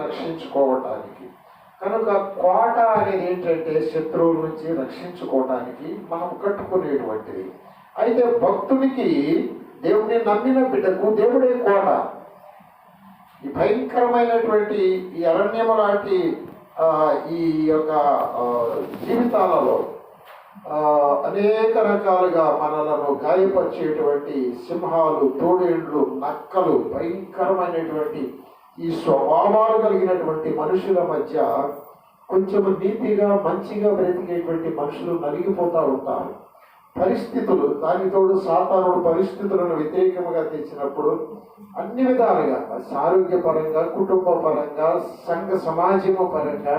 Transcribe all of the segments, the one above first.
రక్షించుకోవటానికి. కనుక కోట అనేది ఏంటంటే శత్రువుల నుంచి రక్షించుకోవటానికి మనం కట్టుకునేటువంటిది. అయితే భక్తునికి, దేవుడిని నమ్మిన బిడ్డకు దేవుడే కోట. ఈ భయంకరమైనటువంటి ఈ అరణ్యము లాంటి ఈ యొక్క జీవితాలలో అనేక రకాలుగా మనలను గాయపరిచేటువంటి సింహాలు, తోడేళ్ళు, నక్కలు, భయంకరమైనటువంటి ఈ స్వభావాలు కలిగినటువంటి మనుషుల మధ్య కొంచెం నీతిగా మంచిగా బ్రతికేటువంటి మనుషులు నలిగిపోతూ ఉంటారు. పరిస్థితులు, దానికి తోడు సాతానుడు పరిస్థితులను వ్యతిరేకంగా తెచ్చినప్పుడు అన్ని విధాలుగా ఆరోగ్యపరంగా, కుటుంబ పరంగా, సంఘ సమాజము పరంగా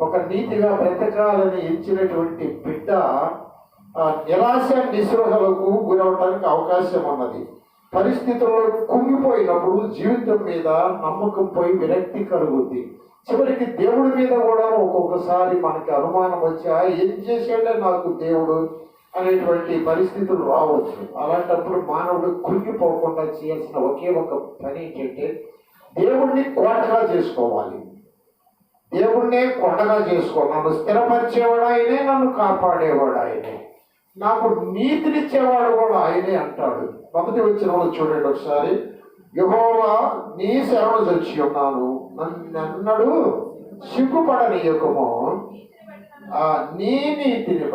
ఒక నీతిగా బ్రతకాలని ఎంచినటువంటి బిడ్డ నిరాశ నిస్పృహలకు గురవడానికి అవకాశం ఉన్నది. పరిస్థితుల్లో కుంగిపోయినప్పుడు జీవితం మీద నమ్మకం పోయి విరక్తి కలుగుద్ది. చివరికి దేవుడి మీద కూడా ఒక్కొక్కసారి మనకి అనుమానం వచ్చి ఏం చేసాడే నాకు దేవుడు అనేటువంటి పరిస్థితులు రావచ్చు. అలాంటప్పుడు మానవుడు కుంగిపోకుండా చేయాల్సిన ఒకే ఒక పని ఏంటంటే దేవుణ్ణి కోటగా చేసుకోవాలి. దేవుణ్ణే కొండగా చేసుకో. నన్ను స్థిరపరిచేవాడు ఆయనే, నన్ను కాపాడేవాడు ఆయనే, నాకు నీతినిచ్చేవాడు కూడా ఆయనే అంటాడు. మొదటి వచ్చిన వాళ్ళు చూడండి ఒకసారి. యెహోవా నీ శరణు వచ్చి ఉన్నాను, నన్నెన్నడూ సిగ్గుపడనీయకము, నీ నీతిని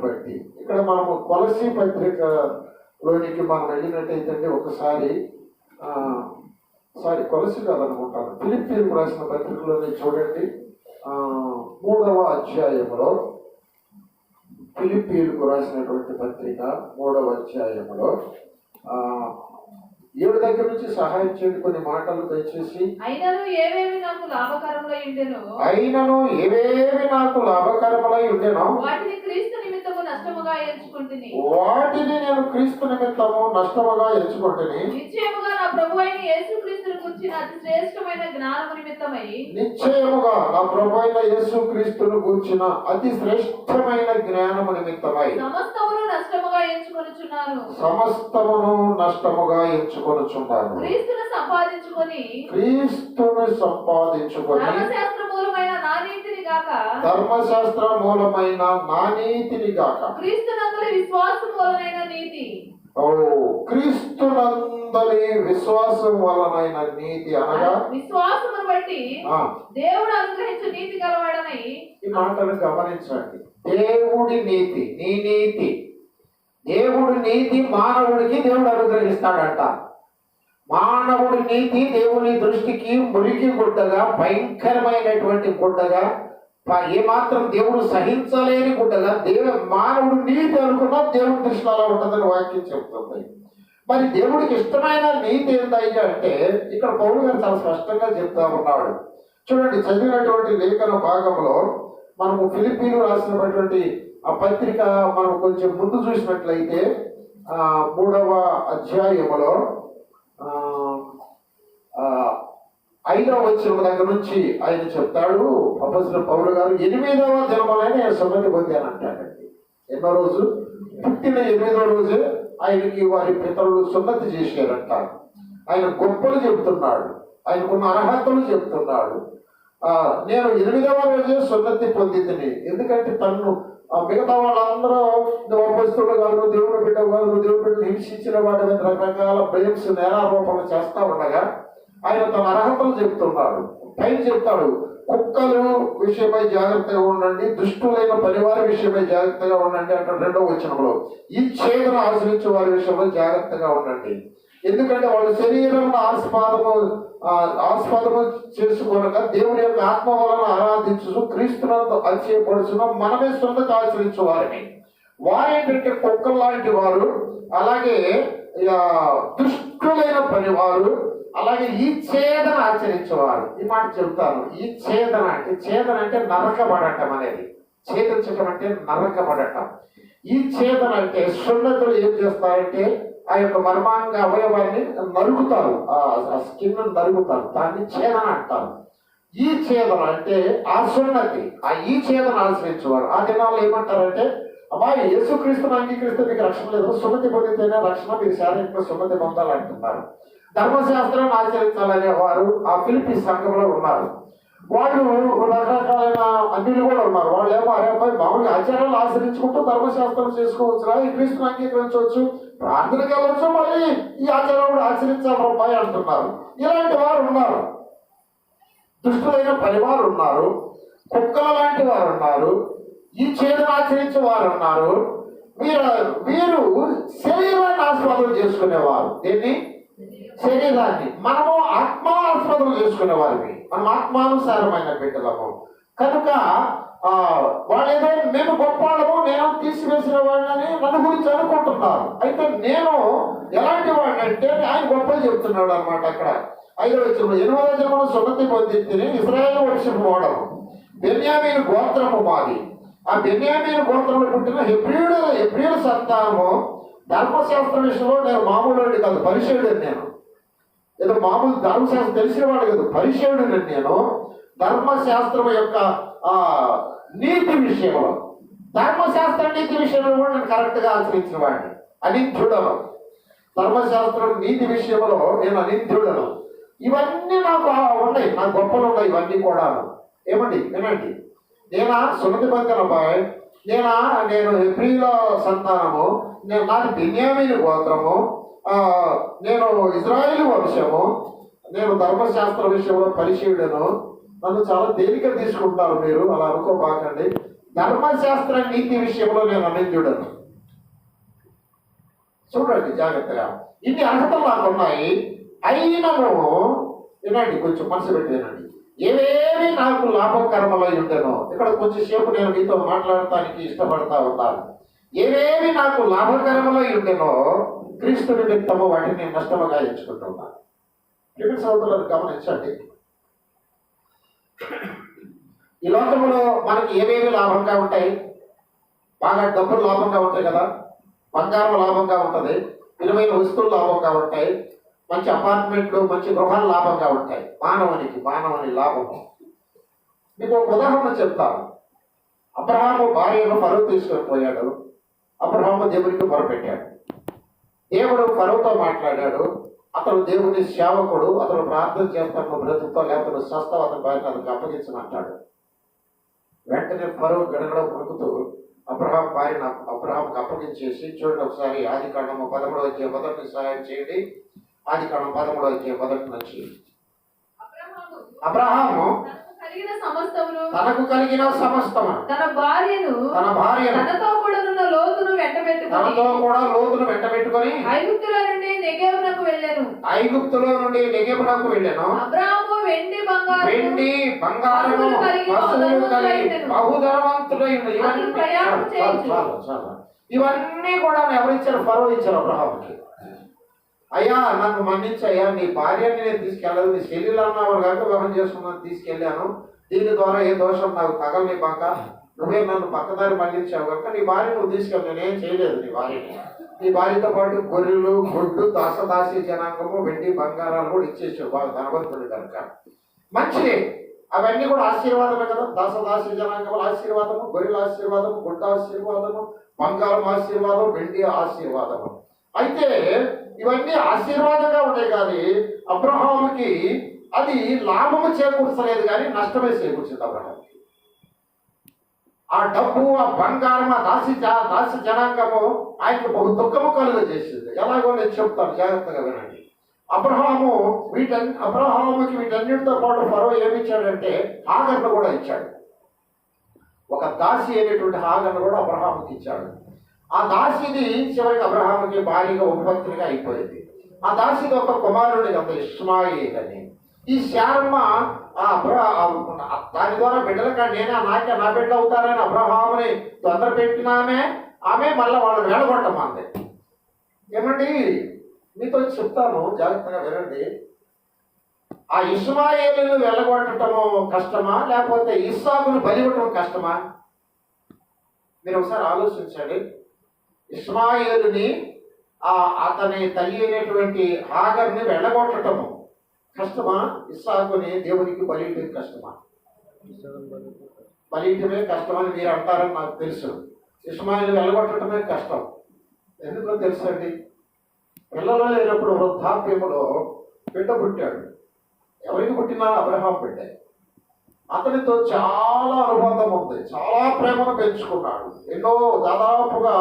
బట్టి. ఇక్కడ మనము కొలసీ పత్రికలోనికి మనం వెళ్ళినట్టయితే ఒకసారి కొలసి కాదనుకుంటాను, ఫిలిప్పీలకు రాసిన పత్రికలోనే చూడండి. 3వ అధ్యాయంలో, ఫిలిప్పీలకు రాసినటువంటి పత్రిక 3వ అధ్యాయంలో 7 దగ్గర నుంచి సహాయం చేయండి కొన్ని మాటలు దయచేసి. అయినను ఏవేవి నాకు లాభకరములై ఉండెనో వాటిని క్రీస్తు నిమిత్తము నష్టముగా ఎంచుకుంటుని. నేను క్రీస్తు నిమిత్తము నష్టముగా ఎంచుకుంటుని. నిశ్చయముగా నా ప్రభువైన యేసుక్రీస్తును గూర్చిన అతి శ్రేష్టమైన జ్ఞానము నిమిత్తమై సమస్తమును నష్టముగా ఎంచుకొనుచున్నాను. క్రీస్తును సంపాదించుకొని ధర్మశాస్త్ర మూలమైన నా నీతిని గాక క్రీస్తునందలి విశ్వాసం వలనైన నీతి. క్రీస్తునందలి విశ్వాసం వలనైన నీతి అనగా విశ్వాసమును బట్టి దేవుడు అనుగ్రహించు నీతి గలవాడనై. ఈ మాటలు గమనించండి. దేవుడి నీతి, నీ నీతి, దేవుడి నీతి మానవుడికి దేవుడు అనుగ్రహిస్తాడట. మానవుడి నీతి దేవుని దృష్టికి మురికి గుడ్డగా, భయంకరమైనటువంటి గుడ్డగా, ఏమాత్రం దేవుడు సహించలేని గుడ్డగా మానవుడు నీతి అనుకున్నా దేవుడి దృష్టిలో అలా ఉంటుందని వాక్యం చెప్తుంది. మరి దేవుడికి ఇష్టమైన నీతి ఏంటయ్యా అంటే ఇక్కడ పౌలు గారు చాలా స్పష్టంగా చెప్తా ఉన్నాడు. చూడండి, చదివినటువంటి లేఖన భాగంలో మనము ఫిలిప్పీలు రాసినటువంటి ఆ పత్రిక మనం కొంచెం ముందు చూసినట్లయితే 3వ అధ్యాయంలో 5వ వచనం దగ్గర నుంచి ఆయన చెప్తాడు. అపొస్తలుడు పౌలు గారు 8వ దినమున నేను సున్నతి పొందానంటాడండి. ఎన్నో రోజు? పుట్టిన 8వ రోజే ఆయనకి వారి పితరులు సున్నతి చేశారంట. ఆయన గొప్పలు చెబుతున్నాడు, ఆయనకున్న అర్హతలు చెప్తున్నాడు. నేను 8వ రోజే సున్నతి పొందితిని. ఎందుకంటే తను మిగతా వాళ్ళందరూ అపొస్తలుడు కాదు, దేవుడు బిడ్డ కాదు, దేవుడు బిడ్డ హింసించిన వాటి రకరకాల బ్లేమ్స్, నేరారోపణలు చేస్తా ఉండగా ఆయన తన అర్హతలు చెప్తున్నాడు. పైన చెప్తాడు, కుక్కలు విషయమై జాగ్రత్తగా ఉండండి, దుష్టులైన పరివార విషయమై జాగ్రత్తగా ఉండండి అంటాడు 2వ వచనంలో. ఈ ఛేదను ఆశ్రయించే వారి విషయంలో జాగ్రత్తగా ఉండండి. ఎందుకంటే వాళ్ళ శరీరం ఆస్పదము చేసుకోనక దేవుని యొక్క ఆత్మ వలన ఆరాధించు క్రీస్తునందు అతిశయపడుచున్న మనమే సొంతగా ఆచరించు వారిని. వారేంటంటే కుక్కలు లాంటి వారు, అలాగే దుష్టులైన పనివారు, అలాగే ఈ ఛేదన ఆచరించేవారు. ఈ మాట చెబుతాను. ఈ ఛేదన అంటే నరకబడటం అనేది. ఛేదించటం అంటే నరకబడటం. ఈ ఛేదన అంటే సున్నతులు ఏం చేస్తారంటే ఆ యొక్క మర్మాంగ అవయవాన్ని నరుగుతారు, ఆ స్కిన్ నరుగుతారు, దాన్ని ఛేదన అంటారు. ఈ ఛేదన అంటే ఆ సున్నతి, ఈ ఛేదన ఆశ్రయించేవారు. ఆ దినాల్లో ఏమంటారంటే, అమ్మాయి యేసుక్రీస్తును అంగీకరిస్తే మీకు రక్షణ లేదు, సున్నతి పొందితేనే రక్షణ, మీరు శారీరక సున్నతి పొందాలంటున్నారు. ధర్మశాస్త్రాన్ని ఆచరించాలనే వారు ఆ ఫిలిప్పీ సంఘంలో ఉన్నారు. వాళ్ళు రకరకాలైన అన్యులు కూడా ఉన్నారు. వాళ్ళు ఏమో అరే అబ్బాయి మామూలుగా ఆచారాలు ఆచరించుకుంటూ ధర్మశాస్త్రం చేసుకోవచ్చురా, ఈ క్రీస్తుని అంగీకరించవచ్చు, ప్రార్థనకి వెళ్ళవచ్చు, మళ్ళీ ఈ ఆచారం కూడా ఆచరించాలి అబ్బాయి అంటున్నారు. ఇలాంటి వారు ఉన్నారు. దుష్టులైన పరివారు ఉన్నారు, కుక్కల లాంటి వారు ఉన్నారు, ఈ చేతులు ఆచరించే వారు ఉన్నారు. వీరు శరీరాన్ని ఆస్వాదం చేసుకునేవారు. దీన్ని శరీరాన్ని మనము ఆత్మాస్పదం చేసుకునే వారిని, మనం ఆత్మానుసారమైన బిడ్డలము కనుక వాళ్ళేదో మేము గొప్ప వాళ్ళము, నేను తీసివేసిన వాడిని నన్ను గురించి అనుకుంటున్నారు. అయితే నేను ఎలాంటి వాడిని అంటే ఆయన గొప్పలు చెప్తున్నాడు అనమాట. అక్కడ 5వ వచనంలో 8వ వచనంలో సున్నతి పొందితిని ఇశ్రాయేలు వంశపు వాడము, బెన్యామీను గోత్రము మాది. ఆ బెన్యామీను గోత్రంలో పుట్టిన హెబ్రీయుల సంతానము. ధర్మశాస్త్ర విషయంలో నేను మామూలు కాదు, పరిచయుడు. నేను ఏదో మామూలు ధర్మశాస్త్రం తెలిసిన వాడు కాదు, పరిచయుడు. నేను ధర్మశాస్త్రం యొక్క నీతి విషయంలో, ధర్మశాస్త్ర నీతి విషయంలో కూడా నేను కరెక్ట్గా ఆచరించిన వాడిని, అనింద్యుడను. ధర్మశాస్త్రం నీతి విషయంలో నేను అనింద్యుడను. ఇవన్నీ నాకు ఉన్నాయి, నాకు గొప్పలు ఉన్నాయి ఇవన్నీ కూడా. ఏమండి వినండి, నేనా సున్నతి పొందిన అబ్బాయి, నేను హెబ్రీయుల సంతానము, నాది బెన్యామీను గోత్రము, నేను ఇశ్రాయేలు వంశము, నేను ధర్మశాస్త్ర విషయంలో పరిచయుడను. నన్ను చాలా తేలిక తీసుకుంటారు మీరు, అలా అనుకోబాకండి. ధర్మశాస్త్ర నీతి విషయంలో నేను అనింద్యుడను. చూడండి జాగ్రత్తగా, ఇన్ని అర్హతలు నాకు ఉన్నాయి. అయినను వినండి, కొంచెం మనసు పెట్టి వినండి, ఏవేవి నాకు లాభకరమలై ఉండేనో. ఇక్కడ కొంచెం సేపు నేను మీతో మాట్లాడటానికి ఇష్టపడతా ఉన్నాను. ఏవేవి నాకు లాభకరమలై ఉండేనో క్రీస్తు నిమిత్తము వాటిని నేను నష్టముగా ఎంచుకుంటున్నాను. క్రికెట్ సోదరులను గమనించండి, ఈ లోకంలో మనకి ఏవేవి లాభంగా ఉంటాయి? బాగా డబ్బులు లాభంగా ఉంటాయి కదా, బంగారం లాభంగా ఉంటుంది, విలువైన వస్తువులు లాభంగా ఉంటాయి, మంచి అపార్ట్మెంట్లు, మంచి గృహాలు లాభంగా ఉంటాయి. మానవుని లాభము. మీకు ఒక ఉదాహరణ చెప్తాను. అబ్రహాము భార్యను ఫరో తీసుకొని పోయాడు. అబ్రహాము దేవునికి మొరపెట్టాడు. దేవుడు ఫరోతో మాట్లాడాడు. అతడు దేవుని సేవకుడు, అతడు ప్రార్థన చేస్తాను, బ్రతుకుతో లేకపోతే స్వస్థం, అతని భార్యను అతనికి అప్పగించమంటాడు. వెంటనే ఫరో గడగడ కొడుకుతూ అబ్రహాం భార్యను అబ్రహాంకి అప్పగించేసి, చూడండి ఒకసారి ఆదికాండము 13వ అధ్యాయం మొదటి సహాయం చేయండి. ఆదికాండం 13వ అధ్యాయం మొదటి నుంచి. అబ్రహాము తనకు కలిగిన సమస్తము తన భార్యను తనతో కూడా లోతును వెంటబెట్టుకొని ఐగుప్తులో నుండి నెగెబునకు వెళ్ళెను. అబ్రహాము వెండి బంగారము వస్తువులు కలిగి బహుధనవంతుడైండు. ఇవన్నీ కూడా ఎవరిచ్చారు? ఫరో ఇచ్చారు అబ్రహాముకి. అయ్యా నన్ను మన్నించయ్యా, నీ భార్యని నేను తీసుకెళ్ళదు, నీ శరీరం అన్నావు కనుక వివాహం చేసుకున్నాను, తీసుకెళ్ళాను. దీని ద్వారా ఏ దోషం నాకు తగలని బాక, నువ్వే నన్ను పక్కదారి మళ్లించావు కనుక నీ భార్య నువ్వు తీసుకెళ్ళి. నేనేం చేయలేదు నీ భార్యతో పాటు గొర్రెలు, గొడ్డు, దాసదాసి జనాంగము, వెండి బంగారాలు కూడా ఇచ్చేసావు, బాగా ధనవంతుడు కనుక. మంచిదే, అవన్నీ కూడా ఆశీర్వాదమే కదా. దాసదాసి జనాంగముల ఆశీర్వాదము, గొర్రెల ఆశీర్వాదము, గుడ్డ ఆశీర్వాదము, బంగారం ఆశీర్వాదం, వెండి ఆశీర్వాదము. అయితే ఇవన్నీ ఆశీర్వాదంగా ఉన్నాయి, కానీ అబ్రహాముకి అది లాభము చేకూర్చలేదు, కానీ నష్టమే చేకూర్చింది అబ్రహాముకి. ఆ డబ్బు, ఆ బంగారం, ఆ దాసి జనాంగము ఆయనకు బహు దుఃఖము కలుగ చేసింది. ఎలాగో నేను చెప్తాను, జాగ్రత్తగా వినండి. అబ్రహాముకి వీటన్నిటితో పాటు ఫరో ఏమిచ్చాడంటే హాగర్ను కూడా ఇచ్చాడు. ఒక దాసి అయినటువంటి హాగర్ను కూడా అబ్రహాముకి ఇచ్చాడు. ఆ దాసిది చివరికి అబ్రహాముకి భారీగా ఉపపత్రిగా అయిపోయింది. ఆ దాసిది ఒక కుమారుడి అంత ఇష్మాయిల్ అని. ఈ శారమ్మ దాని ద్వారా బిడ్డలు కానీ నేనే నా బిడ్డలు అవుతారని అబ్రహాముని తొందర పెట్టినామే. ఆమె మళ్ళీ వాళ్ళు వేడగొట్టమంది. ఏమండి మీతో చెప్తాను, జాగ్రత్తగా వినండి. ఆ ఇష్మాయేలును వెళ్ళగొట్టడము కష్టమా, లేకపోతే ఇస్సాకును బలివ్వటం కష్టమా? మీరు ఒకసారి ఆలోచించండి. ఇష్మాయేలుని అతని తల్లి అయినటువంటి హాగర్ని వెళ్ళగొట్టడము కష్టమా, ఇస్సాకుని దేవునికి బలియటం కష్టమా? బలియటమే కష్టమని మీరు అంటారని నాకు తెలుసు. ఇష్మాయేలు వెళ్ళగొట్టడమే కష్టం. ఎందుకో తెలుసండి, పిల్లలు లేనప్పుడు వృద్ధాప్యములో బిడ్డ పుట్టాడు. ఎవరికి పుట్టినా అబ్రహాం బిడ్డే. అతనితో చాలా అనుబంధం ఉంది, చాలా ప్రేమను పెంచుకున్నాడు. ఎన్నో దాదాపుగా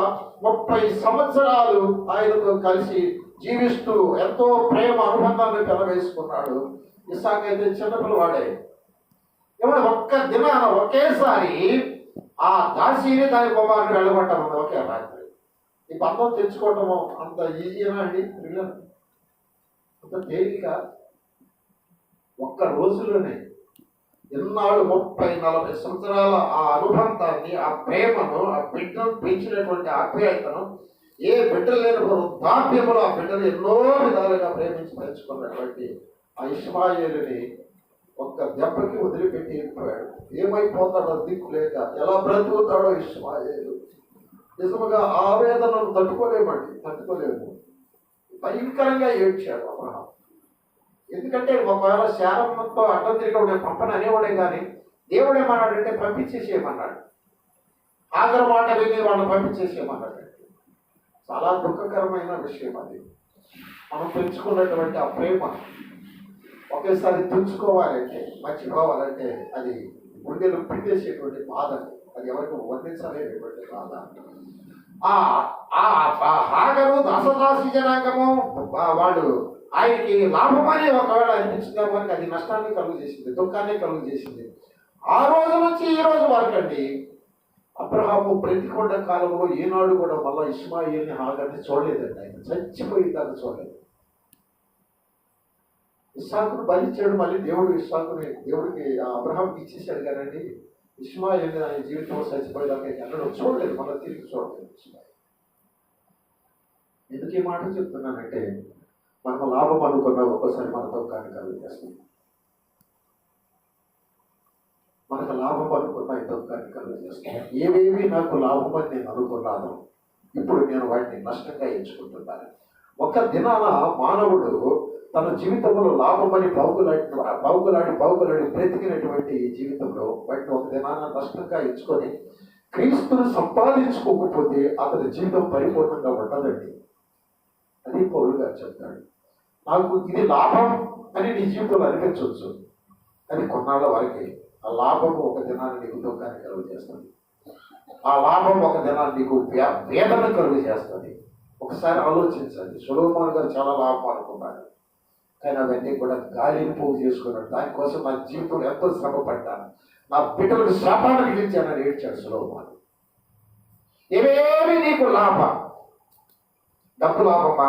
30 సంవత్సరాలు ఆయనతో కలిసి జీవిస్తూ ఎంతో ప్రేమ అనుబంధాన్ని పెనవేసుకున్నాడు. ఇస్సాకు అయితే చిన్నపిల్లవాడే. ఏమన్నా ఒక్క దినాన ఒకేసారి ఆ దాసిని దాని కుమారుని వెళ్ళగొట్టడం ఒకే రాత్రి. ఈ బంధం తెచ్చుకోవటము అంత ఈజీనా అండి? అంత తేలిక? ఒక్క రోజులోనే ఎన్నాళ్ళు 30-40 సంవత్సరాల ఆ అనుబంధాన్ని, ఆ ప్రేమను, ఆ బిడ్డను పెంచినటువంటి ఆప్యాయతను ఏ బిడ్డ లేని వృద్ధాప్యములో ఆ బిడ్డను ఎన్నో విధాలుగా ప్రేమించి పెంచుకున్నటువంటి ఆ ఇష్మాయేలుని ఒక్క దెబ్బకి వదిలిపెట్టి వెళ్ళిపోయాడు. ఏమైపోతాడో దిక్కు లేక ఎలా బ్రతుకుతాడో ఇష్మాయేలు. నిజముగా ఆవేదనను తట్టుకోలేము. భయంకరంగా ఏడ్చాడు అబ్రహాం. ఎందుకంటే ఒకవేళ శారమ్మతో అడ్డం తిరిగి నేను పంపని అనేవాడే కానీ దేవుడు ఏమన్నాడంటే పంపించేసేయమన్నాడు. ఆఖరి మాట విని వాళ్ళని పంపించేసేయమన్నాడు. చాలా దుఃఖకరమైన విషయం అది. మనం పెంచుకున్నటువంటి ఆ ప్రేమ ఒకేసారి తుంచుకోవాలంటే, మర్చిపోవాలంటే అది గుండెలు పిండేసేటువంటి బాధ. అది ఎవరికి వర్ణించలేనటువంటి బాధ. హాగరు దశదాసి జనాంగము వాళ్ళు ఆయనకి లాభమని ఒకవేళ అనిపించిందేమో కానీ అది నష్టాన్ని కలుగు చేసింది, దుఃఖాన్ని కలుగు చేసింది. ఆ రోజు నుంచి ఈ రోజు వరకండి అబ్రహాము బ్రతికొండ కాలంలో ఏనాడు కూడా మళ్ళీ ఇష్మాయేల్ని హాగర్ని చూడలేదండి. ఆయన చచ్చిపోయి దాన్ని చూడలేదు. ఇస్సాకును బలిచ్చాడు. మళ్ళీ దేవుడికి అబ్రహాంకి ఇచ్చేసాడు కదండి. ఇష్మాయేల్ని ఆయన జీవితంలో చచ్చిపోయేదాకా ఎన్నడూ చూడలేదు, మళ్ళీ తిరిగి చూడలేదు ఇష్మాయేల్. ఎందుకు ఈ మాట చెప్తున్నానంటే మనకు లాభం అనుకున్న ఒక్కోసారి మన దుఃఖాన్ని కలుగు చేస్తుంది. మనకు లాభం అనుకున్న ఈ దుఃఖాన్ని కలుగు చేస్తుంది. ఏవేవి నాకు లాభం అని నేను అనుకున్నాను, ఇప్పుడు నేను వాటిని నష్టంగా ఎంచుకుంటున్నాను. ఒక దినాన మానవుడు తన జీవితంలో లాభమని బాగులాడి బ్రతికినటువంటి ఈ జీవితంలో వాటిని ఒక దినాన నష్టంగా ఎంచుకొని క్రీస్తును సంపాదించుకోకపోతే అతని జీవితం పరిపూర్ణంగా ఉండదండి. అది పౌలు గారు చెప్తాడు. నాకు ఇది లాభం అని నీ జీవితంలో అనిపించవచ్చు, అది కొన్నాళ్ళ వరకే. ఆ లాభము ఒక దినాన్ని నీకు దుఃఖాన్ని కలుగు చేస్తుంది. ఆ లాభం ఒక దినాన్ని నీకు వేదన కలుగు చేస్తుంది. ఒకసారి ఆలోచించండి. సొలొమోను గారు చాలా లాభం అనుకున్నాడు, కానీ అవన్నీ కూడా గాలిని పోగు చేసుకున్నాడు. దానికోసం నా జీవితంలో ఎంతో శ్రమ పడ్డాను, నా బిడ్డలకు శాపాన్ని మిగిలించానని ఏడ్చాడు సొలొమోను. ఏవేవి నీకు లాభం? డబ్బు లాభమా?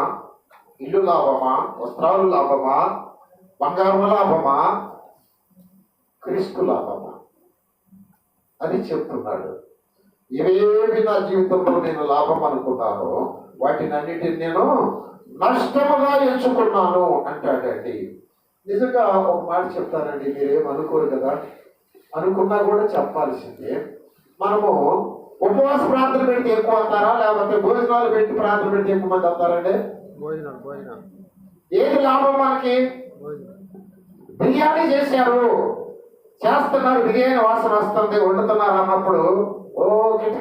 ఇల్లు లాభమా? వస్త్రాలు లాభమా? బంగారం లాభమా? క్రీస్తు లాభమా? అది చెప్తున్నాడు. ఏవేవి నా జీవితంలో నేను లాభం అనుకున్నానో వాటిని అన్నిటిని నేను నష్టముగా ఎంచుకున్నాను అంటాడండి. నిజంగా ఒక మాట చెప్తానండి, మీరేమనుకోరు కదా, అనుకున్నా కూడా చెప్పాల్సిందే. మనము ఉపవాస ప్రార్థన పెడితే ఎక్కువ అవుతారా, లేకపోతే భోజనాలు పెట్టి ప్రార్థన పెడితే ఎక్కువ మంది అవుతారండి? ఏది లాభం మనకి? బిర్యానీ చేస్తున్నారు, బిర్యానీ వాసన వస్తుంది, వండుతున్నారు అన్నప్పుడు ఓ కిట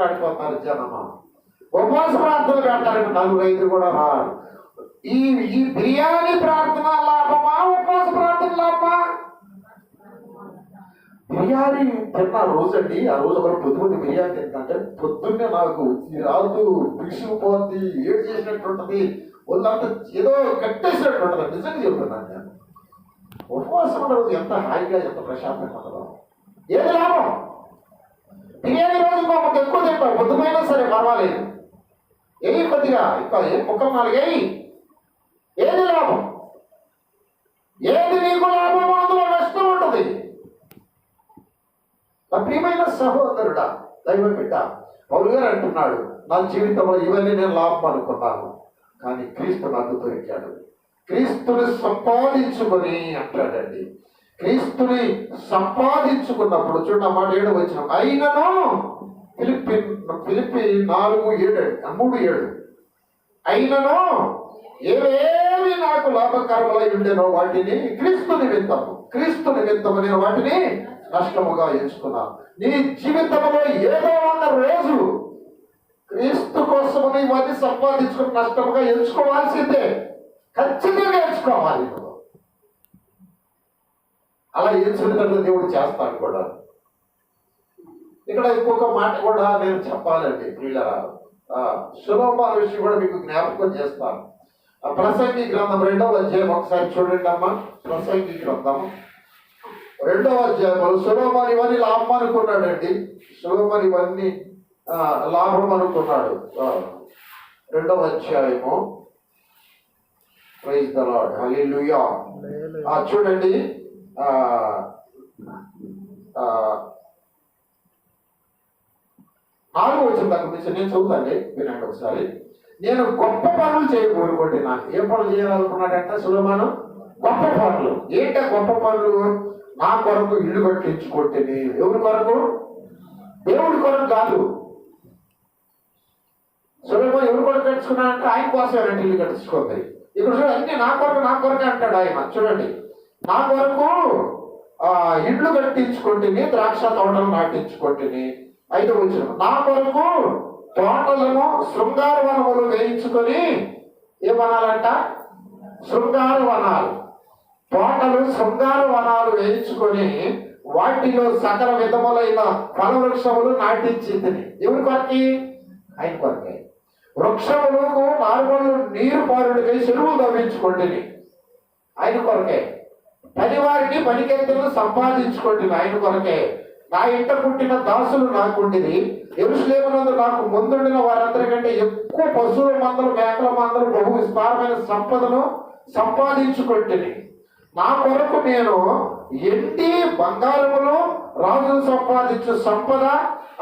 ఆడిపోతారు జనమా. ఉపవాస ప్రార్థన పెడతారండి, 4-5 కూడా రారు. ఈ బిర్యానీ ప్రార్థన లాభమా, ఉపవాస ప్రార్థన లాభమా? బిర్యానీ తిన్న రోజండి, ఆ రోజు ఒకరు పొద్దున్న బిర్యానీ తింటే పొద్దున్నే నాకు ఈ రాదు పిలిచిపోద్ది, ఏడు చేసినట్టు ఉంటుంది, వాళ్ళంతా ఏదో కట్టేసినట్టు ఉంటుంది. నిజంగా చెప్తున్నాను నేను. ఉపవాసం ఉన్న రోజు ఎంత హాయిగా, ఎంత ప్రశాంతంగా ఉండదు. ఏది లాభం? బిర్యానీ రోజు ఇంకొక ఎక్కువ తింటాం, పొద్దుమైనా సరే పర్వాలేదు, కొద్దిగా ఇంకా ముఖం 4 ఏది లాభం? ఏది నీకు లాభం? అందులో నష్టం ఉంటుంది. నా ప్రియమైన సహోదరుడా, దైవ బిడ్డ, పౌలు గారు అంటున్నాడు, నా జీవితంలో ఇవన్నీ నేను లాభం అనుకున్నాను, కానీ క్రీస్తు నాకు దొరికాడు. క్రీస్తుని సంపాదించుకొని అంటాడండి. క్రీస్తుని సంపాదించుకున్నప్పుడు చూడండి, మాట 7 వచ్చిన అయినను ఫిలిప్పి 4:7 అయినను ఏవేవి నాకు లాభకరములై ఉండేనో వాటిని క్రీస్తు నిమిత్తము నేను వాటిని నష్టముగా ఎంచుకున్నాను. నీ జీవితంలో ఏదో ఒక రోజు క్రీస్తు కోసము ఇవన్నీ సంపాదించుకుని నష్టముగా ఎంచుకోవాల్సిందే. ఖచ్చితంగా నేర్చుకోవాలి నువ్వు. అలా ఏడ్చుకుంటే దేవుడు చేస్తాడు కూడా. ఇక్కడ ఇంకొక మాట కూడా నేను చెప్పాలండి ప్రియులారా. సులోమాన విషయం కూడా మీకు జ్ఞాపకం చేస్తాను. ప్రసంగి గ్రంథం 2వ అధ్యాయం ఒకసారి చూడండి అమ్మా. ప్రసంగి గ్రంథము 2వ అధ్యాయంలో సులోమాన్ ఇవన్నీ లాభం అనుకున్నాడండి. సులోమాన్ ఇవన్నీ లాభం అనుకున్నాడు. 2వ అధ్యాయము. ప్రైజ్ ద లార్డ్, హల్లెలూయా. చూడండి 4వ వచనం దాకా నుంచి నేను చదువుతాను, వినండి ఒకసారి. నేను గొప్ప పనులు చేయకూరుకుంటున్నాను. ఏ పనులు చేయాలనుకున్నాడంట సులోమాను? గొప్ప పనులు. ఏంట గొప్ప పనులు? నా కొరకు ఇల్లు కట్టించుకుంటేనే. ఎవరి కొరకు? దేవుడి కొరకు కాదు. సులోమాను ఎవరి కొరకు కట్టించుకున్నాడంటే ఆయన కోసమేనంటే ఇల్లు కట్టించుకుంది. ఇక్కడ చూడండి, అన్ని నా కొరకే అంటాడు ఆయన. చూడండి, నా కొరకు ఇండ్లు కట్టించుకుంటేనే, ద్రాక్ష తోటలు నాటించుకుంటేనే. 5వ వచనం, నా కొరకు తోటలను శృంగార వనములు వేయించుకొని. ఏమనాలంట? శృంగార వనాలు, తోటలు శృంగార వనాలు వేయించుకొని వాటిలో సకల విధములైన ఫల వృక్షములు నాటించింది. ఎవరి కొరకి? ఆయన కొరకే. వృక్షములకు నార్మల్ నీరు పారుడికై చెరువులు తవ్వించుకుంటుంది. ఆయన కొరకే. పనివారిని పనికెత్తలు సంపాదించుకుంటుంది. ఆయన కొరకే. నా ఇంట పుట్టిన దాసులు నాకుండిది. యెరూషలేమునందు నాకు ముందుండిన వారందరికంటే ఎక్కువ పశువుల మందలు, మేకల మందలు, బహు విస్తారమైన సంపదను సంపాదించుకుంటుంది. నా కొరకు నేను ఎండి బంగారములు, రాజులు సంపాదించు సంపద,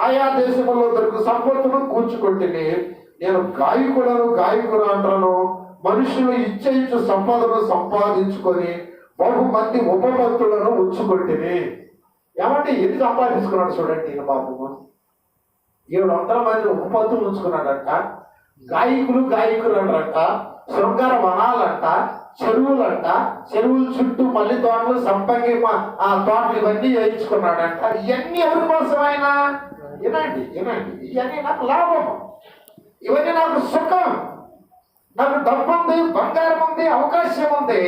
ఆయా దేశములో దొరుకు సంపదను కూర్చుకుంటుంది. నేను గాయకురాండ్రను, మనుషులు ఇచ్చే సంపదను సంపాదించుకొని బహుమంది ఉపపత్తులను ఉంచుకుంటుంది. ఏమంటే ఎన్ని సంపాదించుకున్నాడు చూడండి ఈయన పాపము. 700 మంది ఉపపత్తులు ఉంచుకున్నాడంట. గాయకులు అంటారంట. శృంగార వనాలంట, చెరువులంట, చెరువుల చుట్టూ మల్లి తోటలు, సంపంగి తోటలు ఇవన్నీ వేయించుకున్నాడంట. ఇవన్నీ ఎవరి కోసం ఆయన? వినండి, ఇవన్నీ నాకు లాభం, ఇవన్నీ నాకు సుఖం, నాకు డబ్బు ఉంది, బంగారం ఉంది, అవకాశం ఉంది.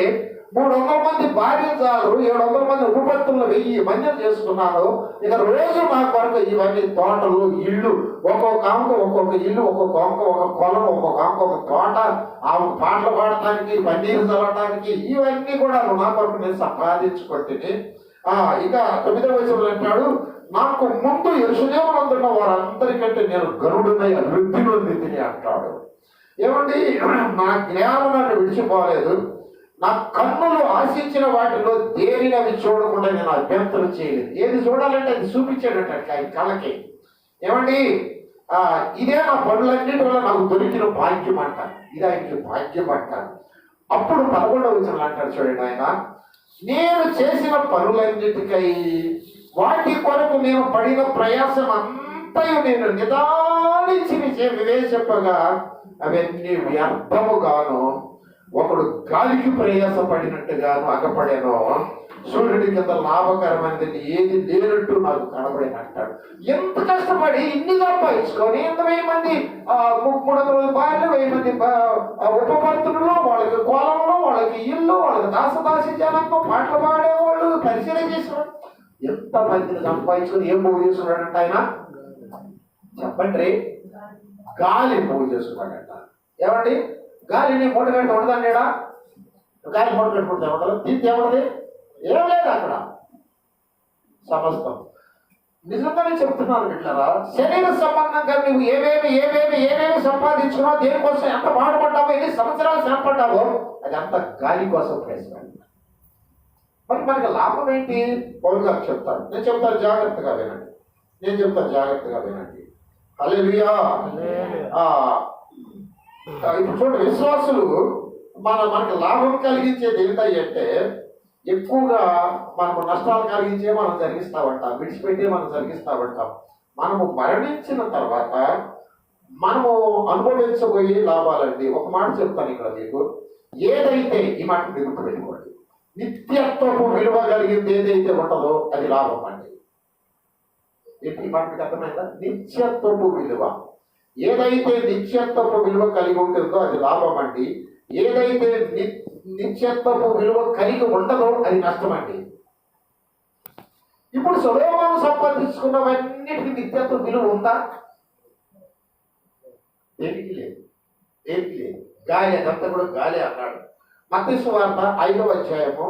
300 మంది భార్యలు చాలు, 700 మంది ఉపపత్తులను 1000 మందిని చేసుకున్నాను. ఇక రోజు నా కొరకు ఇవన్నీ తోటలు, ఇల్లు, ఒక్కొక్క ఆమెకు ఒక్కొక్క ఇల్లు, ఒక్కొక్క ఆమెకు ఒక పొలం, ఒక్కొక్క ఆమెకు ఒక తోట, ఆమె పాటలు పాడటానికి, పన్నీరు చల్లటానికి, ఇవన్నీ కూడా నా కొరకు నేను సంపాదించుకుంటుంది. ఇక 9వ వచనంలో అంటాడు, నాకు ముందు యెరూషలేమునందున్న వారందరికంటే నేను గరుడునై అభివృద్ధి నొందితిని అంటాడు. ఏమండి, నా జ్ఞానం నన్ను విడిచిపోలేదు. నా కన్నులు ఆశించిన వాటిలో దేనిని అవి చూడకుండా నేను అభ్యంతరం చేయలేదు. ఏది చూడాలంటే అది చూపించాడట ఆయన కళ్ళకి. ఏమండి, ఇదే నా పనులన్నిటి వల్ల నాకు దొరికిన భాగ్యం అంటాను. ఇది ఆయనకి భాగ్యం అంటాను. అప్పుడు 11వ వచనం అంటాడు చూడండి ఆయన, నేను చేసిన పనులన్నిటికై వాటి కొరకు నేను పడిన ప్రయాసం అంతయు నేను నిదానించి వివేచింపగా అవన్నీ వ్యర్థముగాను, ఒకడు గాలికి ప్రయాసపడినట్టుగాను అగపడాను. సూర్యుడి కింద లాభకరమైనది ఏది లేనట్టు నాకు కనబడినంటాడు. ఎంత కష్టపడి ఇన్ని సంపాదించుకొని, ఎంత 1000 మంది 300 భార్యలు, 1000 మంది ఉపపత్తులు, వాళ్ళకి కోలంలో, వాళ్ళకి ఇల్లు, వాళ్ళకి దాసదాసి జనంతో పాటలు పాడేవాళ్ళు, పరిశీలన చేసేవాడు. ఎంత మందిని సంపాదించుకొని ఏం పోగు చేసుకున్నాడంట ఆయన? చెప్పండి, గాలి పోగు చేసుకున్నాడంట. ఏమండి, గాలిని మూటగంట ఉండదన్నాడా? గాలి మూటగంట పుడితే ఉండదు, తీర్చి ఏమన్నది? ఏం లేదు అక్కడ. సమస్తం నిజంగానే చెప్తున్నాను బిడ్డలారా. శరీర సంబంధంగా నువ్వు ఏమేమి సంపాదించుకున్నావు, దేనికోసం ఎంత బాధపడ్డావో, ఎన్ని సంవత్సరాలు శ్రమపడ్డావో, అది అంత గాలి కోసం ప్రయత్నం. మరి మనకి లాభం ఏంటి? పౌలు గారు చెప్తాను, నేను చెప్తాను జాగ్రత్తగా వినండి. హల్లెలూయా. ఇప్పుడు చూడండి, విశ్వాసులు మనకి లాభం కలిగించేది ఏంటంటే, ఎక్కువగా మనకు నష్టాలు కలిగించే మనం జరిగిస్తామంటాం, విడిచిపెట్టే మనం జరిగిస్తామంటాం. మనము మరణించిన తర్వాత మనము అనుభవించబోయే లాభాలండి. ఒక మాట చెప్తాను ఇక్కడ మీకు. ఏదైతే, ఈ మాట మీరు గుర్తుపెట్టుకోండి, నిత్యత్వపు విలువ కలిగింది ఏదైతే ఉంటుందో అది లాభం అండి. ఈ మాట మీకు అర్థమైందా? నిత్యత్వపు విలువ ఏదైతే నిత్యత్వపు విలువ కలిగి ఉంటుందో అది లాభం అండి. ఏదైతే నిత్యత్వపు విలువ కలిగి ఉండదో అది నష్టమండి. ఇప్పుడు సొలొమోను సంపాదించుకున్నవన్నిటికీ నిత్యత్వ విలువ ఉందా? దేనికి లేదు, దేనికి లేదు. గాలి, అదంతా కూడా గాలి అన్నాడు. మత్తయి సువార్త 5వ అధ్యాయము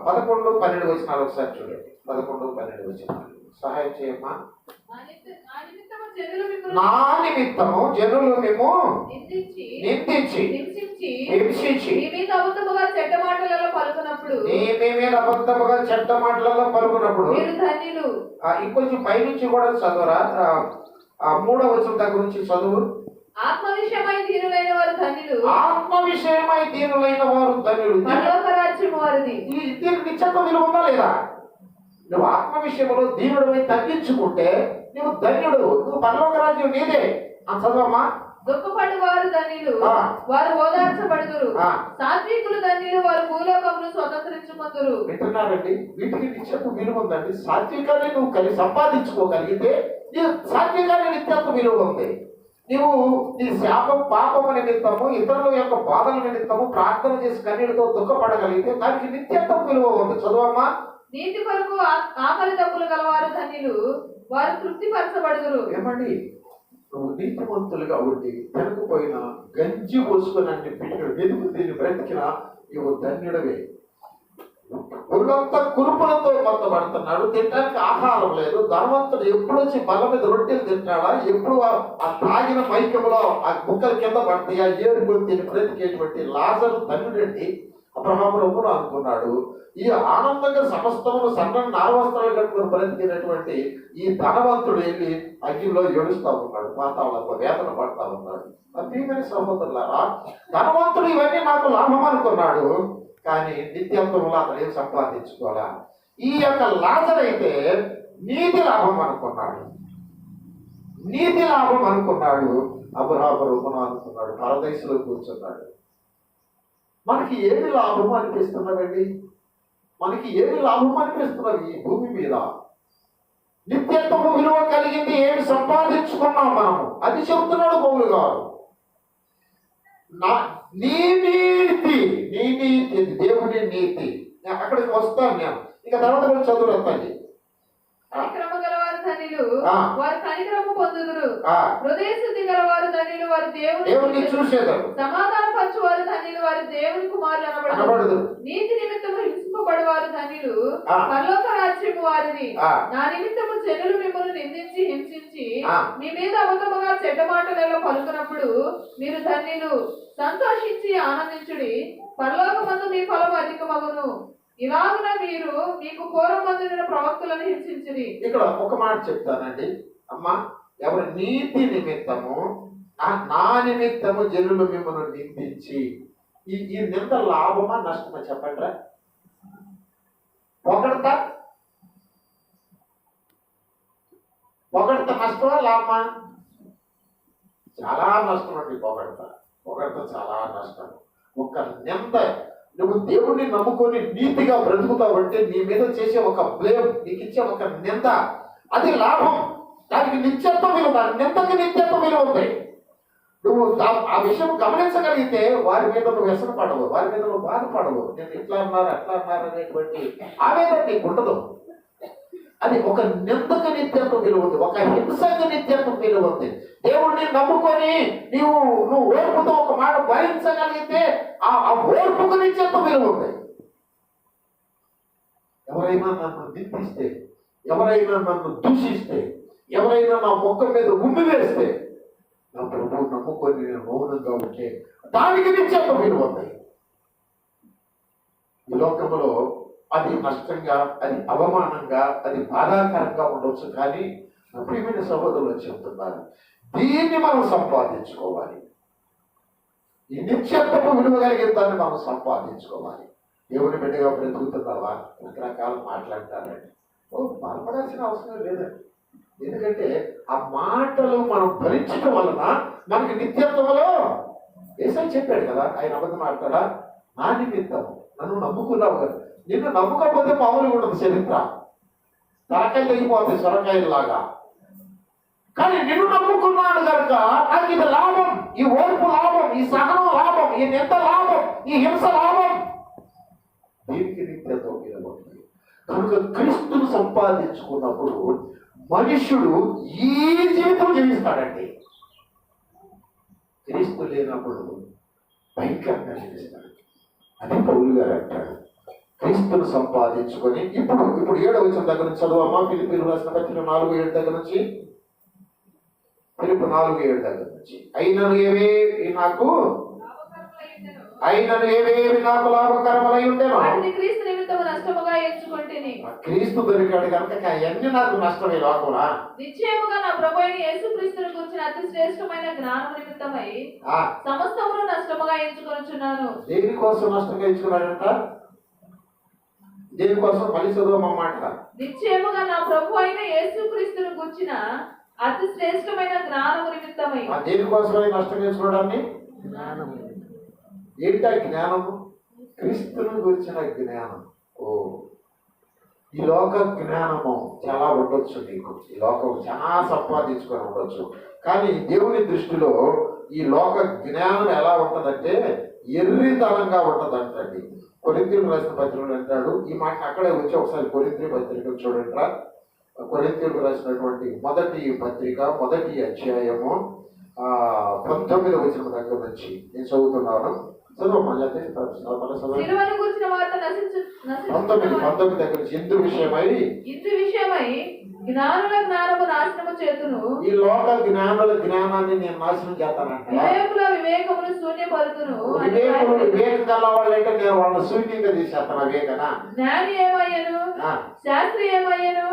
11, 12 వచనాలు ఒకసారి చూడండి. 11, 12 వచనాలు సహాయం చేయమ్మా. నా నిమిత్తము జనులు మేము నిందించి హింసించి నీ మీద అబద్ధముగా చెడ్డ మాటలలో పలుకున్నప్పుడు మీరు ధన్యులు. ఇంకొంచెం పైనుంచి కూడా చదువురా. 3వ వచనం దగ్గర నుంచి చదువు. ఆత్మ విషయమై దీనులైన వారు ధన్యులు. ఆత్మ విషయమై దీనులైన వారు ధన్యులు. పరలోక రాజ్యము వారిది. దీనికి నిత్యత్వ విలువ ఉందా లేదా? నువ్వు ఆత్మ విషయంలో దీనుడిపై తగ్గించుకుంటే నువ్వు ధన్యుడు, నువ్వు పరలోక రాజ్యం నీదే. అని చదవమ్మా. దుఃఖపడు వారు ధన్యులు, వారు ఓదార్చబడుదురు. సాత్వికులు ధన్యులు, వారు భూలోకమును స్వతంత్రించుకుందురు. వింటున్నారండి? వీటికి నిత్యత్వ విలువ ఉందండి. సాత్వికాన్ని నువ్వు సంపాదించుకోగలిగితే నీవు సాత్వికాన్ని నిత్యత్వ విలువ ఉంది. నీవు నీ శాపం పాపము నిమిత్తము ఇతరుల యొక్క బాధల నిమిత్తము ప్రార్థన చేసి కన్నీటితో దుఃఖపడగలిగితే దానికి నిత్యత్వం విలువ ఉంది. చదువమ్మా. నీతి కొరకు ఆకలి దప్పులు గలవారు ధన్యులు, వారు తృప్తిపరచబడుదురు. ఏమండి, నువ్వు నీతిమంతులుగా ఉండి వెనుకపోయినా గంజి పోసుకుని పిల్లలు వెనుక దీన్ని బ్రతికినా నువ్వు ధన్యుడవే. ఒళ్ళంతా కురుపులతో మొత్తపడుతున్నాడు, తినడానికి ఆహారం లేదు. ధనవంతుడు ఎప్పుడు వచ్చి బల్ల మీద రొట్టెలు తింటాడా? ఎప్పుడు ఆ తాగిన మైకంలో ఆ ముక్కల కింద పడతాయి, ఆ ఏడుకొని తిని బ్రతికేటువంటి లాజరు ధన్యుడండి. అబ్రహాములు అనుకున్నాడు. ఈ ఆనందంగా సమస్తమును సన్నని నారవస్త్రాలు కట్టుకుని బ్రతికినటువంటి ఈ ధనవంతుడు వెళ్ళి అగ్నిలో ఏడుస్తూ ఉన్నాడు, పాతాళంలో వేదన పడతా ఉన్నాడు. ప్రియమైన సహోదరులారా, ధనవంతుడు ఇవన్నీ నాకు లాభం అనుకున్నాడు, కానీ నిత్యత్వంలో అతను ఏం సంపాదించుకోవాలా? ఈ యొక్క లాజరు అయితే నీతి లాభం అనుకున్నాడు, నీతి లాభం అనుకున్నాడు. అబ్రహాము అనుకున్నాడు, పరదేశంలో కూర్చున్నాడు. మనకి ఏమి లాభం అనిపిస్తున్నదండి? మనకి ఏమి లాభం అనిపిస్తున్నది ఈ భూమి మీద? నిత్యత్వము విలువ కలిగింది ఏమి సంపాదించుకున్నాం మనము? అది చెబుతున్నాడు పౌలు గారు. నీ నీతి దేవుని నీతి. అక్కడికి వస్తాను నేను, ఇక తర్వాత కూడా చదువు వస్తాను. కనికరము గలవారు ధన్యులు, వారు కనికరము పొందుదురు. హృదయ శుద్ధి గలవారు ధన్యులు, వారు దేవుని చూసేదారు. సమాధాన పరచువారు ధన్యులు, వారు దేవుని కుమారులు అనబడుదురు. నీతి నిమిత్తము హింసింపబడువారు ధన్యులు, పరలోక రాజ్యము వారిది. నా నిమిత్తము జనులు మిమ్మల్ని నిందించి హింసించి మీ మీద అబద్ధముగా చెడ్డ మాటలలో పలుకున్నప్పుడు మీరు ధన్యులు. సంతోషించి ఆనందించుడి, పరలోకమందు మీ ఫలం అధికమగును. ఇలాగున మీరు మీకు పూర్వమందున ప్రవక్తలను హింసించిరి. ఇక్కడ ఒక మాట చెప్తానండి అమ్మా. ఎవరి నీతి నిమిత్తము నా నిమిత్తము జనులు మిమ్మల్ని నిందించి, ఈ నింద లాభమా నష్టమా చెప్పండి? పొగడతా నష్టమా లాభమా? చాలా నష్టం అండి. పొగడతా చాలా నష్టం. ఒక నింద, నువ్వు దేవుణ్ణి నమ్ముకొని నీతిగా బ్రతుకుతావంటే నీ మీద చేసే ఒక బ్లేమ్, నీకు ఇచ్చే ఒక నింద, అది లాభం. దానికి నిత్యత్వం విలువ, నిందకి నిత్యత్వం విలువ ఉంది. నువ్వు ఆ విషయం గమనించగలిగితే వారి మీద నువ్వు వ్యసన పడవు, వారి మీద నువ్వు బాధపడవు. నేను ఇట్లా అన్నారు అట్లా అన్నారు అనేటువంటి ఆవేదన నీకు ఉండదు. అది ఒక నిందకు నిత్యత్వం విలువ ఉంది, ఒక హింసకు నిత్యత్వం విలువ ఉంది. దేవుణ్ణి నమ్ముకొని నువ్వు ఓర్పుతో ఒక మాట భరించగలిగితే ఆ ఓర్పుకు నిత్యత్వం విలువ ఉంది. ఎవరైనా నన్ను నిందిస్తే, ఎవరైనా నన్ను దూషిస్తే, ఎవరైనా నా ముఖం మీద ఉమ్మి వేస్తే, నా ప్రభువు నమ్ముకొని నేను మౌనంగా ఉంటే దానికి నిత్యత్వం విలువ ఉంది. ఈ లోకంలో అది నష్టంగా, అది అవమానంగా, అది బాధాకరంగా ఉండవచ్చు. కానీ నా ప్రియమైన సహోదరులు చెప్తున్నారు, దీన్ని మనం సంపాదించుకోవాలి. ఈ నిత్యత్వపు విలువ కలిగిన దాన్ని మనం సంపాదించుకోవాలి. దేవుని బిడ్డగా బ్రతుకుతున్నావా? రకరకాల మాట్లాడతారండి. బాధపడాల్సిన అవసరం లేదండి. ఎందుకంటే ఆ మాటలు మనం భరించడం వలన మనకి నిత్యత్వంలో యేసయ్య చెప్పాడు కదా, ఆయన అబద్ధం ఆడతాడా? నా నిమిత్తం నన్ను నమ్ముకున్నావు కదా. నిన్ను నమ్ముకపోతే మామూలుగా ఉండదు చరిత్ర, తలకాయలు తెగిపోతాయి సొరకాయలాగా. కానీ నిన్ను నమ్ముకున్నాను కనుక నాకు ఇది లాభం, ఈ ఓర్పు లాభం, ఈ సహనం లాభం, ఈ నింద లాభం, ఈ హింస లాభం. దీనికి నిత్యతో నిలబడుతుంది. కనుక క్రీస్తును సంపాదించుకున్నప్పుడు మనుష్యుడు ఈ జీవితం జీవిస్తాడండి. క్రీస్తు లేనప్పుడు భయంకరంగా జీవిస్తాడు. అని పౌలు గారు అంటాడు. క్రీస్తును సంపాదించుకొని ఇప్పుడు 7వ వచనం దగ్గర నుంచి చదువమ్మా. ఫిలిప్పీయులకు రాసిన పత్రిక 4:7 దగ్గర నుంచి. ఫిలిప్పీ 4:7 దగ్గర నుంచి. అయినను ఏవేవి నాకు లాభకరమై ఉండేను, క్రీస్తు దొరికాడు కనుక అవన్నీ నాకు నష్టమే లోకంలో. నిశ్చయముగా నా ప్రభువైన యేసుక్రీస్తును గురించిన అతి శ్రేష్టమైన జ్ఞానము నిమిత్తమై సమస్తమును నష్టముగా ఎంచుకొనుచున్నాను. దేనికోసం నష్టంగా ఎంచుకున్నాడంట? దేనికోసం? మళ్ళీ చదువమాట. నిశ్చయముగా నా ప్రభువైన యేసుక్రీస్తును గురించిన అతి శ్రేష్టమైన జ్ఞానము నిమిత్తమై. దేనికోసమై నష్టంగా ఎంచుకోవడాన్ని? ఏంటా జ్ఞానము? క్రీస్తును గురించిన జ్ఞానం. ఓ, ఈ లోక జ్ఞానము చాలా ఉండొచ్చు నీకు, ఈ లోకం చాలా సంపాదించుకొని ఉండొచ్చు. కానీ దేవుని దృష్టిలో ఈ లోక జ్ఞానం ఎలా ఉంటుందంటే ఎర్రితనంగా ఉంటుందంటండి. కొరింథీయులకు రాసిన పత్రికలు అంటాడు ఈ మాట. అక్కడే వచ్చి ఒకసారి కొరింథీ పత్రికలు చూడండిరా. కొరింథీయులకు రాసినటువంటి మొదటి పత్రిక 1వ అధ్యాయము 19వ వచనం దగ్గర నుంచి నేను చదువుతున్నాను. చదువు మళ్ళీ 19 దగ్గర నుంచి. ఇందు విషయమై జ్ఞానుల జ్ఞానము నాశనము చేతును, ఈ లోక జ్ఞానుల జ్ఞానాన్ని నేను నాశనం చేస్తానంట. వివేకుల వివేకమును శూన్యపరుతును. వివేకం గల వాళ్ళంటే నేను వాళ్ళని శూన్యంగా చేసేస్తాను. వివేకనా? జ్ఞాని ఏమయ్యను, శాస్త్రి ఏమయ్యను,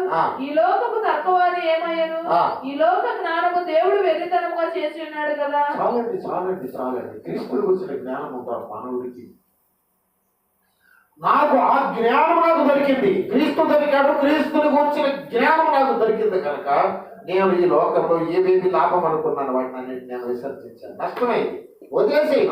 ఈ లోకపు తర్కవాది ఏమయ్యను, ఈ లోక జ్ఞానము దేవుడు వెర్రితనముగా చేసి ఉన్నాడు కదా. చాలండి. క్రీస్తుని గురించిన జ్ఞానం ఉంటారు మానవుడికి. నాకు ఆ జ్ఞానం నాకు దొరికింది. క్రీస్తు దొరికాడు. క్రీస్తుని గురించిన జ్ఞానం నాకు దొరికింది కనుక నేను ఈ లోకంలో ఏవేవి లాభం అనుకున్నాను వాటిని నేను విసర్జించాను. నష్టమైంది. వదిలేసేయి.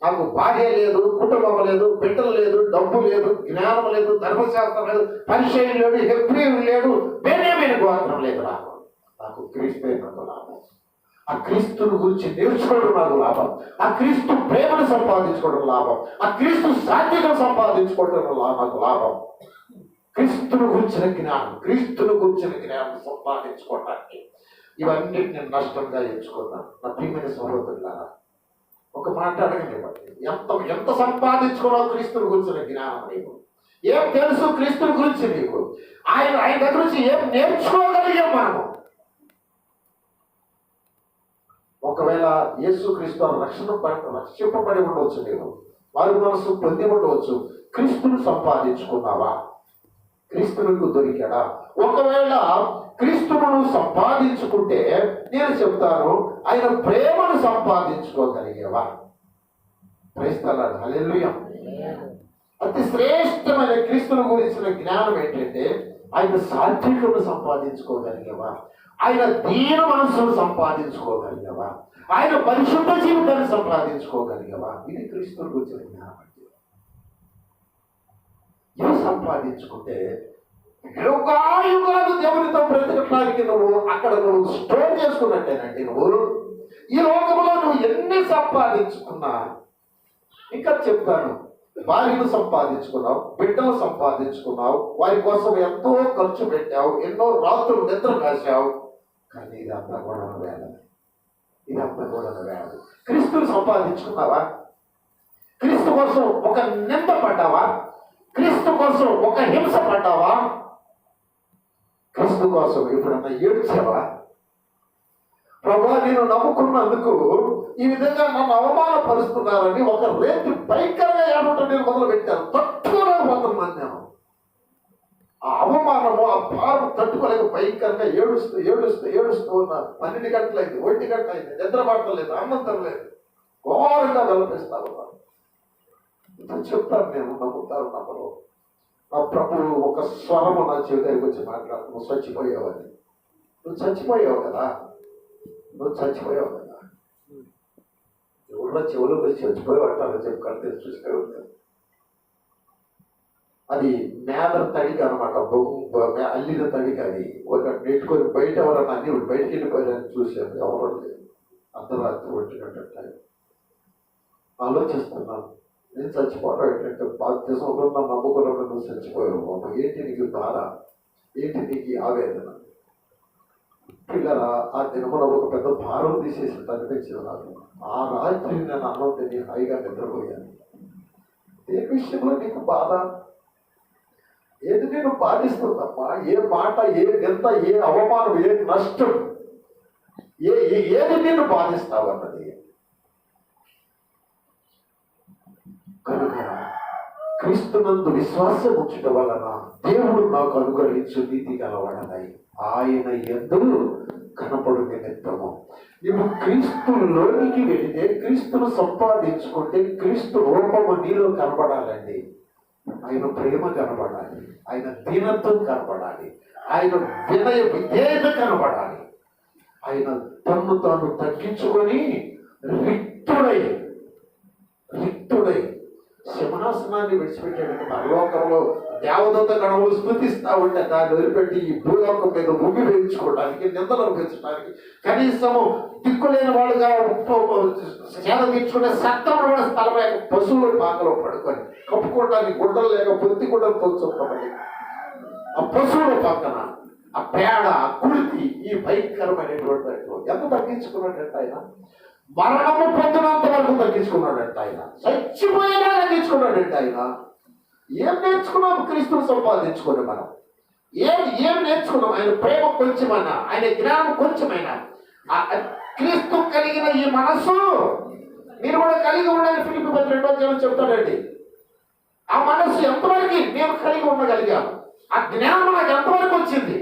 నాకు భార్య లేదు, కుటుంబం లేదు, బిడ్డలు లేదు, డబ్బు లేదు, జ్ఞానం లేదు, ధర్మశాస్త్రం లేదు, పరిచయం లేదు, హెబ్రీయులు లేడు, బెన్యామీను గోత్రం లేదు. నాకు క్రీస్తే నాకు లాభం. ఆ క్రీస్తుని గురించి నేర్చుకోవడం నాకు లాభం. ఆ క్రీస్తు ప్రేమను సంపాదించుకోవడం లాభం. ఆ క్రీస్తు సాధ్యతను సంపాదించుకోవడం నాకు లాభం. క్రీస్తుని గురించిన జ్ఞానం సంపాదించుకోవడానికి ఇవన్నీ నేను నష్టంగా ఎంచుకున్నాను. నా ప్రియమైన సహోదరులారా, ఒక మాట అడగండి. ఎంత సంపాదించుకున్నావు క్రీస్తుని గురించిన జ్ఞానం? నీకు ఏం తెలుసు క్రీస్తుని గురించి? నీకు ఆయన దగ్గర నుంచి ఏం నేర్చుకోగలిగాం మనము? ఒకవేళ యేసుక్రీస్తు రక్షింపబడి ఉండవచ్చు, నేను వారి మనసు పొంది ఉండవచ్చు. క్రీస్తును సంపాదించుకున్నావా? క్రీస్తునికి దొరికాడా? ఒకవేళ క్రీస్తును సంపాదించుకుంటే నేను చెప్తాను, ఆయన ప్రేమను సంపాదించుకోగలిగేవా? క్రైస్తవులారా, హల్లెలూయా. అతి శ్రేష్టమైన క్రీస్తుని గురించిన జ్ఞానం ఏంటంటే ఆయన సాత్వికను సంపాదించుకోగలిగేవా? ఆయన దీన మనస్సును సంపాదించుకోగలిగేవా? ఆయన పరిశుద్ధ జీవితాన్ని సంపాదించుకోగలిగేవా? ఇది క్రీస్తుని గురించిన జ్ఞానం. ఇవి సంపాదించుకుంటే యుగాలు దేవునితో బ్రతకడానికి నువ్వు స్టోర్ చేసుకున్నట్టేనండి. ఈ లోకంలో నువ్వు ఎన్ని సంపాదించుకున్నా, ఇంకా చెప్తాను, భార్యను సంపాదించుకున్నావు, బిడ్డను సంపాదించుకున్నావు, వారి కోసం ఎంతో ఖర్చు పెట్టావు, ఎన్నో రాత్రులు నిద్ర కాశావు, కానీ ఇదంతా కూడా వేళ. క్రీస్తుని సంపాదించుకున్నావా? క్రీస్తు కోసం ఒక నింద పడ్డావా? క్రీస్తు కోసం ఒక హింస పడ్డావా? క్రీస్తు కోసం ఎప్పుడన్నా ఏడ్చావా? ప్రభా, నేను నమ్ముకున్నందుకు ఈ విధంగా నన్ను అవమానపరుస్తున్నారని ఒక రేపు భయంకరంగా ఏడవటం నేను మొదలు పెట్టాను. తట్టుకోలేకపోతున్నాను నేను. ఆ అవమానము, ఆ భారం తట్టుకోలేక భయంకరంగా ఏడుస్తూ ఉన్నాను. 12 గంటలైంది, 1 గంటలైంది, నిద్ర పడతలేదు, అన్నం తినలేదు, ఘోరంగా వెలపిస్తా ఉన్నాను. ఇప్పుడు చెప్తాను, నేను నమ్ముతాను నమ్మరు. నా ప్రభువు ఒక స్వరము నా చెవి దగ్గరికి వచ్చి మాట్లాడు, నువ్వు చచ్చిపోయావని. నువ్వు చచ్చిపోయావు కదా. ఎవరో చెవులో వచ్చి చచ్చిపోయి అంటారు. చెప్పు కళ్ళు తెలిసి చూసుకొని ఉంటారు. అది నేల తడికి అనమాట, అల్లిన తడికి. అది ఒక నెట్టుకొని బయట ఎవరన్నా అన్ని బయటికి వెళ్ళిపోయారని చూశాను, ఎవరు లేదు. అర్ధరాత్రి ఒంటిగంట ఆలోచిస్తున్నాను, నేను చచ్చిపోవడం ఏంటంటే బాధ్యతలో నా నమ్ముకున్న నువ్వు చచ్చిపోయావు బాబు, ఏంటి నీకు బాధ, ఏంటి నీకు ఆవేదన? పిల్లరా, ఆ దినమున ఒక పెద్ద భారం తీసేసి అనిపించింది నాకు. ఆ రాత్రి నేను అన్నం తిని హాయిగా నిద్రపోయాను. ఏ విషయంలో నీకు బాధ? ఏది నేను బాధిస్తుందమ్మా? ఏ మాట, ఏ నింద, ఏ అవమానం, ఏ నష్టం, ఏది నేను బాధిస్తావన్నది. కనుక క్రీస్తునందు విశ్వాసం ఉంచడం వలన దేవుడు నాకు అనుగ్రహించు నీతి గలవాడనై ఆయన యందు కనపడు నిమిత్తము. నువ్వు క్రీస్తులోనికి వెళితే, క్రీస్తును సంపాదించుకుంటే క్రీస్తు రూపము నీలో కనపడాలండి. ఆయన ప్రేమ కనపడాలి, ఆయన దీనత్వం కనపడాలి, ఆయన వినయ విధేయత కనపడాలి. ఆయన తన్ను తాను తగ్గించుకొని రిక్తుడై సింహాసనాన్ని విడిచిపెట్టాడు. పరలోకంలో దేవదత్త గణములు స్తుతిస్తా ఉంటే దాన్ని వదిలిపెట్టి ఈ భూలోకం మీద ముగ్గు వేయించుకోవడానికి, నిందలు పెంచడానికి, కనీసము దిక్కులేని వాడుగా సేద తీర్చుకునే సత్తం స్థలం లేక పశువుల పాకలో పడుకొని కప్పుకోవడానికి గుడ్డలు లేక పొత్తి గుడ్డలు తోచుకోవాలి. ఆ పశువుల పక్కన ఆ పేడ, ఆ కుడితి, ఈ భయంకరమైనటువంటి ఎంత తగ్గించుకున్నట్టు ఆయన మరణము పొందినంత వరకు తగ్గించుకున్నాడంట. ఆయన చచ్చిపోయినా తగ్గించుకున్నాడంట. ఆయన ఏం నేర్చుకున్నాం? క్రీస్తుని సంపాదించుకుని మనం ఏం నేర్చుకున్నాం? ఆయన ప్రేమ కొంచెమైనా, ఆయన జ్ఞానం కొంచెమైనా, క్రీస్తు కలిగిన ఈ మనస్సు మీరు కూడా కలిగి ఉండాలని ఫిలిప్పీ 12 చెప్తాడండి. ఆ మనస్సు ఎంతవరకు నేను కలిగి ఉండగలిగాను, ఆ జ్ఞానం నాకు ఎంతవరకు వచ్చింది?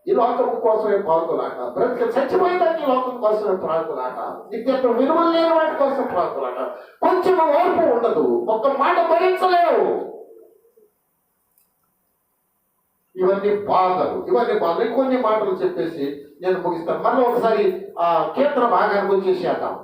ఈ లోకం కోసమే పాల్గొలాట, బ్రతికి చచ్చిపోయేదానికి ఈ లోకం కోసమే ప్రార్థలాట, నిత్యత్వం విలువలు లేని వాటి కోసం ప్రార్థలాట. కొంచెం ఓర్పు ఉండదు, ఒక్క మాట భరించలేవు. ఇవన్నీ బాధలు. కొన్ని మాటలు చెప్పేసి నేను ముగిస్తాను. మళ్ళీ ఒకసారి కీర్తన భాగానికి వచ్చేసేద్దాం.